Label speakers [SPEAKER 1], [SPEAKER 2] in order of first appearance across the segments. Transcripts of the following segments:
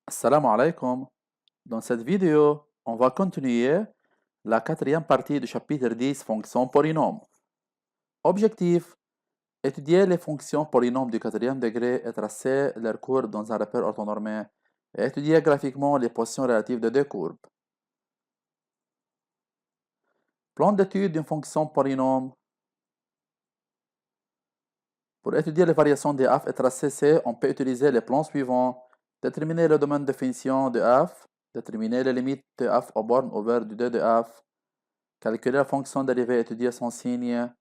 [SPEAKER 1] Assalamu alaikum. Dans cette vidéo, on va continuer la quatrième partie du chapitre 10, fonctions polynômes. Objectif, étudier les fonctions polynômes du quatrième degré et tracer leur courbe dans un repère orthonormé et étudier graphiquement les positions relatives de deux courbes. Plan d'étude d'une fonction polynôme. Pour étudier les variations de f et tracer C, on peut utiliser les plans suivants. Déterminer le domaine de définition de f, déterminer les limites de f aux bornes ouvertes du 2 de f, calculer la fonction dérivée étudier son signe,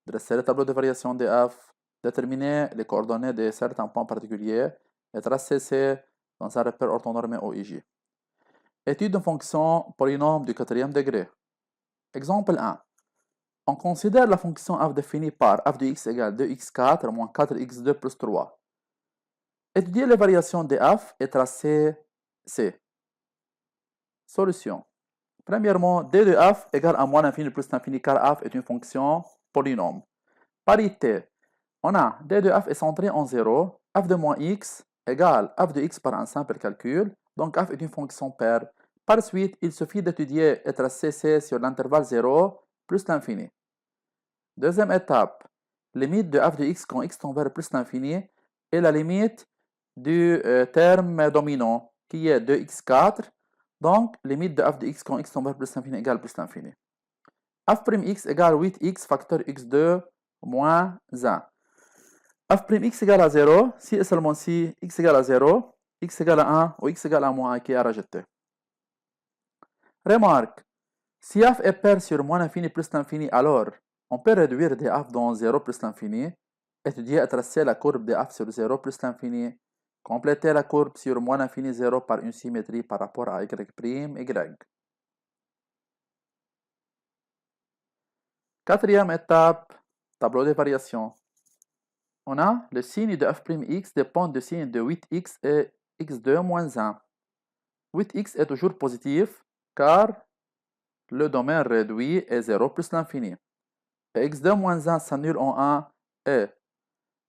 [SPEAKER 1] dresser le tableau de variation de f, déterminer les coordonnées de certains points particuliers et tracer C dans un repère orthonormé OIJ. Étude d'une fonction polynôme du quatrième degré. Exemple 1. On considère la fonction f définie par f de x égale 2x4 moins 4x2 plus 3. Étudier les variations de f et tracer C. Solution. Premièrement, d de f égale à moins l'infini plus l'infini car f est une fonction polynôme. Parité. On a d de f est centré en 0, f de moins x égale f de x par un simple calcul, donc f est une fonction paire. Par suite, il suffit d'étudier et tracer C sur l'intervalle 0 plus l'infini. Deuxième étape, limite de f de x quand x tend vers plus l'infini et la limite du terme dominant qui est 2x4. Donc, limite de f de x quand x tend vers plus l'infini égale plus l'infini. f' égale 8x facteur x2 moins 1. f' égale à 0 si et seulement si x égale à 0, x égale à 1 ou x égale à moins 1 qui est à rejeter. Remarque, si f est paire sur moins l'infini plus l'infini, alors on peut réduire des f dans 0 plus l'infini, étudier et tracer la courbe de f sur 0 plus l'infini, compléter la courbe sur moins l'infini 0 par une symétrie par rapport à y', y. Quatrième étape, tableau de variation. On a le signe de f'x dépend du signe de 8x et x2 moins 1. 8x est toujours positif car le domaine réduit est 0 plus l'infini. Et x2 moins 1 s'annule en 1 et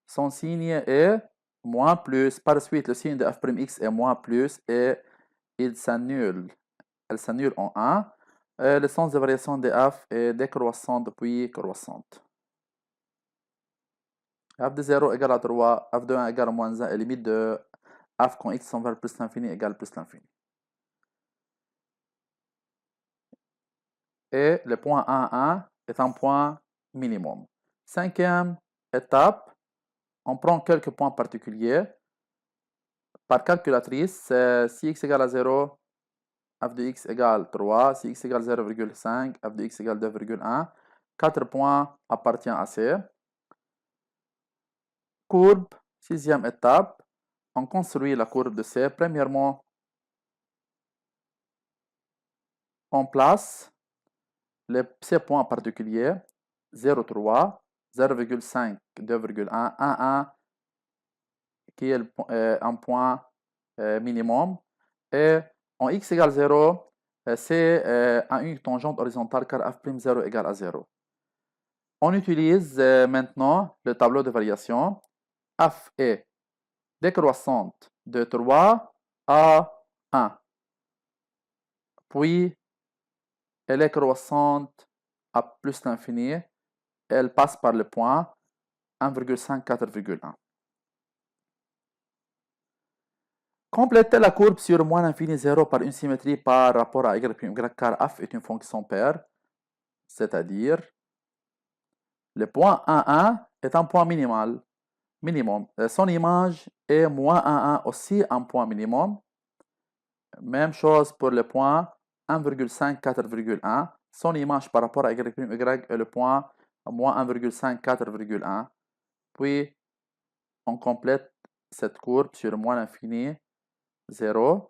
[SPEAKER 1] son signe est moins plus. Par suite, le signe de f'x est moins plus et elle s'annule en 1. Et le sens de variation de f est décroissante puis croissante. f de 0 égale à 3, f de 1 égale à moins 1 et limite de f quand x tend vers plus l'infini égale plus l'infini. Et le point 1, 1 est un point minimum. Cinquième étape, on prend quelques points particuliers. Par calculatrice, si x égale à 0, f de x égale 3, si x égale 0,5, f de x égale 2,1. 4 points appartiennent à C. Courbe, sixième étape, on construit la courbe de C. Premièrement, on place ces points particuliers 0,3, 0,5, 2,1, 1,1 qui est un point minimum. Et en x égale 0, c'est à une tangente horizontale car f'0 égale à 0. On utilise maintenant le tableau de variation. F est décroissante de 3 à 1. Puis, elle est croissante à plus l'infini. Elle passe par le point 1,5, 4,1. Compléter la courbe sur moins l'infini 0 par une symétrie par rapport à y', car f est une fonction paire, c'est-à-dire le point 1, 1 est un point minimum. Son image est moins 1, 1 aussi un point minimum. Même chose pour le point 1,5, 4,1. Son image par rapport à y', est le point moins 1,5, 4,1. Puis, on complète cette courbe sur moins l'infini 0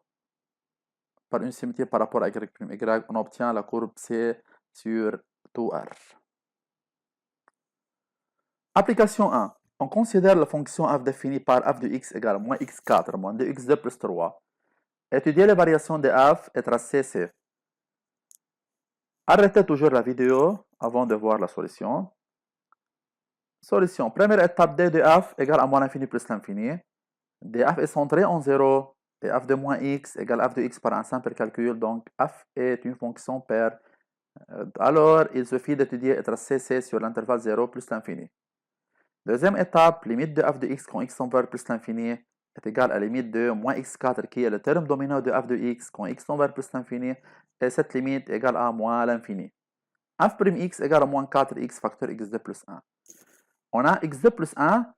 [SPEAKER 1] par une symétrie par rapport à y', on obtient la courbe C sur 2R. Application 1. On considère la fonction f définie par f de x égale moins x4 moins 2x2 plus 3. Étudier les variations de f et tracer C. Arrêtez toujours la vidéo avant de voir la solution. Solution. Première étape, d de f égale à moins l'infini plus l'infini. df est centré en 0 et f de moins x égale f de x par un simple calcul, donc f est une fonction paire. Alors, il suffit d'étudier et tracer c sur l'intervalle 0 plus l'infini. Deuxième étape, limite de f de x quand x tend vers plus l'infini est égale à la limite de moins x4 qui est le terme dominant de f de x quand x tend vers plus l'infini, et cette limite est égale à moins l'infini. f'(x) égale à moins 4x facteur x2 plus 1. On a x2 plus 1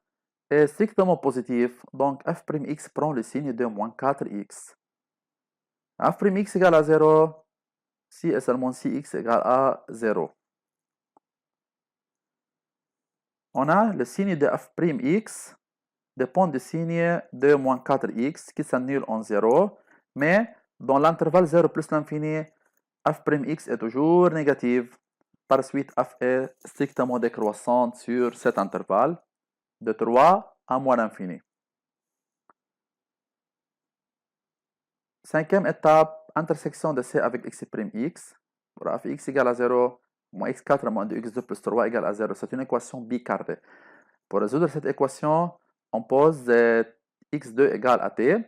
[SPEAKER 1] est strictement positif, donc f'(x) prend le signe de moins 4x. f'(x) égale à 0 si et seulement si x égale à 0. On a le signe de f'(x) dépend du signe de moins 4x qui s'annule en 0, mais dans l'intervalle 0 plus l'infini, f'(x) est toujours négative. Par suite, f est strictement décroissante sur cet intervalle de 3 à moins l'infini. Cinquième étape, intersection de c avec x'(x). Pour f(x) égale à 0, moins x4 moins 2x2 plus 3 égale à 0. C'est une équation bicarrée. Pour résoudre cette équation, on pose x2 égale à t,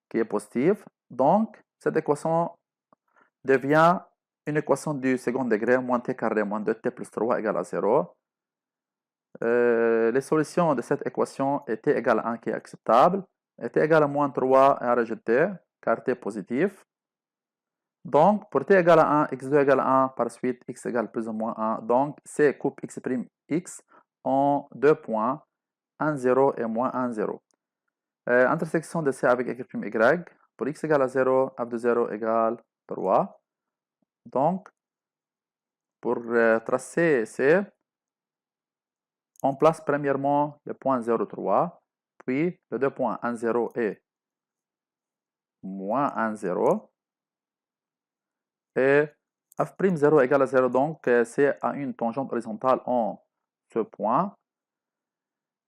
[SPEAKER 1] qui est positive. Donc, cette équation devient une équation du second degré, moins t carré moins 2t plus 3 égale à 0. Les solutions de cette équation est t égale à 1 qui est acceptable, et t égale à moins 3 est à rejeter, car t est positif. Donc, pour t égale à 1, x2 égale à 1, par suite, x égale plus ou moins 1. Donc, c coupe x'(x) en deux points, 1, 0 et moins 1, 0. Intersection de c avec y'. Pour x égale à 0, f de 0 égale 3. Donc, pour tracer c, on place premièrement le point 0, 3, puis les deux points 1, 0 et moins 1, 0. Et f'0 égale à 0, donc c'est à une tangente horizontale en ce point.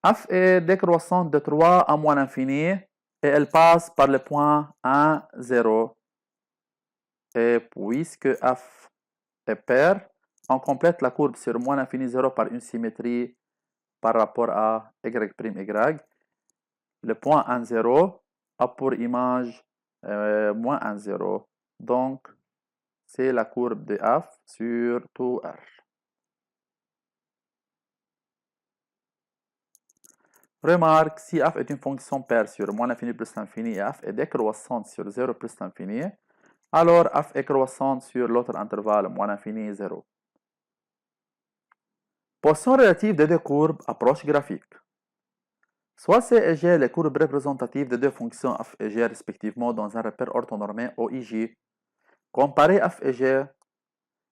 [SPEAKER 1] F est décroissante de 3 à moins l'infini et elle passe par le point 1, 0. Et puisque f est paire, on complète la courbe sur moins l'infini 0 par une symétrie par rapport à y'. Le point 1, 0 a pour image moins 1, 0. Donc, c'est la courbe de f sur tout R. Remarque, si f est une fonction paire sur moins l'infini plus l'infini et f est décroissante sur 0 plus l'infini, alors f est croissante sur l'autre intervalle moins l'infini 0. Position relative des deux courbes, approche graphique. Soit C et G les courbes représentatives des deux fonctions f et g respectivement dans un repère orthonormé OIJ. Comparez f et g.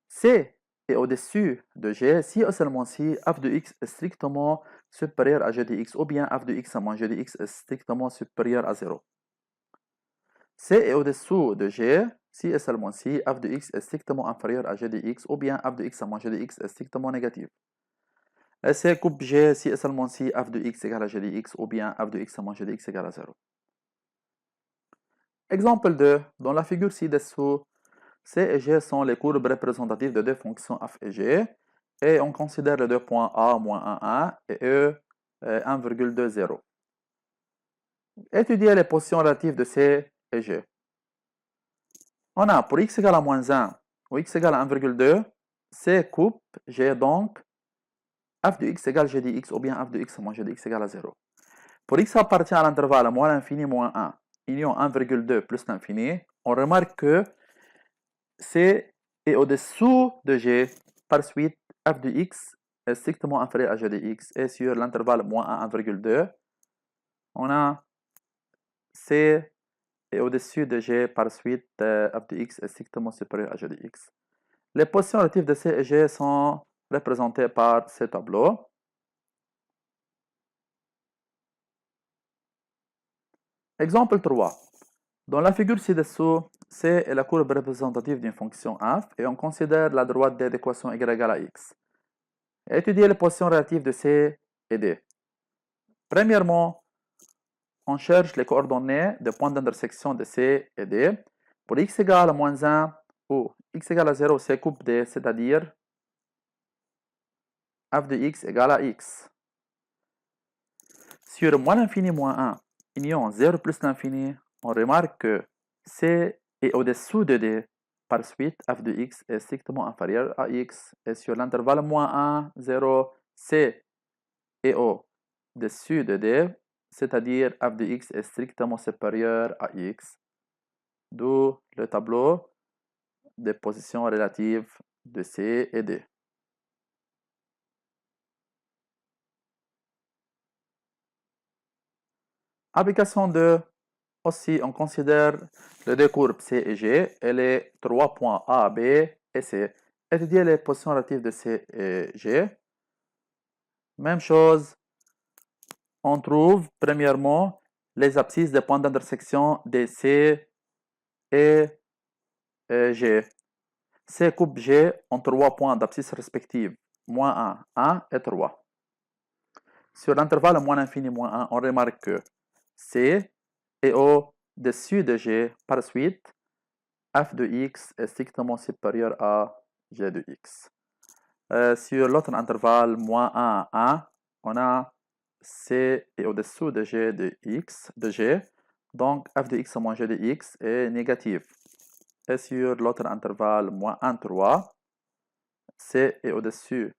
[SPEAKER 1] C est au-dessus de G si et seulement si f de x est strictement supérieur à g de x ou bien f de x moins g de x est strictement supérieur à 0. C est au-dessous de G si et seulement si f de x est strictement inférieur à g de x ou bien f de x moins g de x est strictement négatif. Et C coupe G si et seulement si f de x égale à g de x ou bien f de x moins g de x égale à 0. Exemple 2. Dans la figure ci-dessous, C et G sont les courbes représentatives de deux fonctions f et g, et on considère les deux points a, moins 1, 1 et e, 1,2, 0. Étudiez les positions relatives de C et G. On a pour x égale à moins 1 ou x égale à 1,2, C coupe G donc f de x égale g de x ou bien f de x moins g de x égale à 0. Pour x appartient à l'intervalle moins l'infini moins 1, union 1,2 plus l'infini, on remarque que C est au-dessous de G. Par suite, f de x est strictement inférieur à g de x. Et sur l'intervalle moins 1, 1,2, on a C est au-dessus de G. Par suite, f de x est strictement supérieur à g de x. Les positions relatives de C et G sont représentées par ce tableau. Exemple 3. Dans la figure ci-dessous, C est la courbe représentative d'une fonction f et on considère la droite D d'équation y égale à x. Étudier les positions relatives de C et D. Premièrement, on cherche les coordonnées des points d'intersection de C et D. Pour x égale à moins 1 ou x égale à 0, C coupe D, c'est-à-dire f de x égale à x. Sur moins l'infini moins 1, union 0 plus l'infini, on remarque que C est au-dessous de D. Par suite, f de x est strictement inférieur à x. Et sur l'intervalle -1, 0, C est au-dessus de D, c'est-à-dire f de x est strictement supérieur à x. D'où le tableau des positions relatives de C et D. Application 2. Aussi, on considère les deux courbes C et G et les 3 points A, B et C. Étudier les positions relatives de C et G. Même chose, on trouve premièrement les abscisses des points d'intersection de C et G. C coupe G en 3 points d'abscisse respectifs, -1, 1 et 3. Sur l'intervalle moins infini, -1, on remarque que C est au-dessus de G. Par suite, f de x est strictement supérieur à g de x. Sur l'autre intervalle, -1, 1, on a C est au-dessous de g de x, de g. Donc, f de x moins g de x est négatif. Et sur l'autre intervalle, -1, 3, C est au-dessus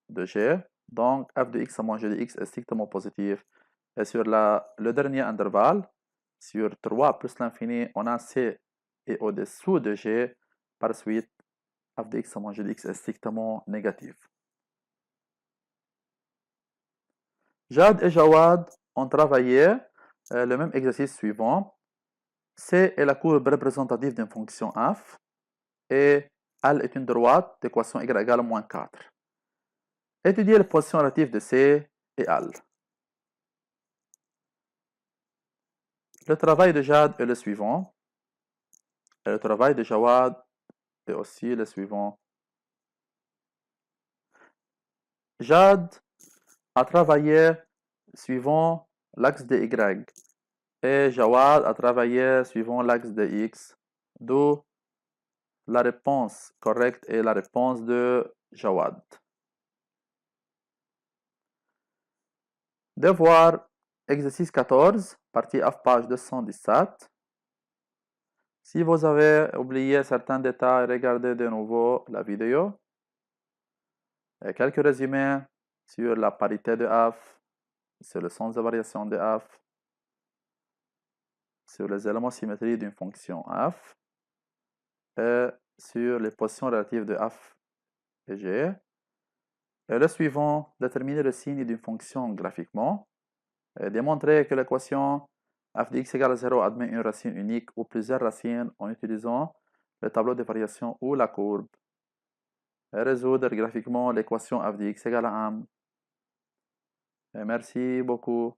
[SPEAKER 1] de g. Donc, f de x moins g de x est strictement positif. Et sur le dernier intervalle, sur 3 plus l'infini, on a C est au-dessous de g. Par suite, f de x moins g de x est strictement négatif. Jad et Jawad ont travaillé le même exercice suivant. C est la courbe représentative d'une fonction f et L est une droite d'équation y égale à -4. Étudier les positions relatives de C et L. Le travail de Jad est le suivant. Et le travail de Jawad est aussi le suivant. Jad a travaillé suivant l'axe de Y et Jawad a travaillé suivant l'axe de X, d'où la réponse correcte est la réponse de Jawad. Devoir, exercice 14, partie F, page 217. Si vous avez oublié certains détails, regardez de nouveau la vidéo. Et quelques résumés sur la parité de F, sur le sens de variation de F, sur les éléments symétriques d'une fonction f et sur les positions relatives de f et g. Et le suivant, déterminer le signe d'une fonction graphiquement et démontrer que l'équation f de x égale à 0 admet une racine unique ou plusieurs racines en utilisant le tableau de variation ou la courbe et résoudre graphiquement l'équation f de x égale à 1. Et merci beaucoup.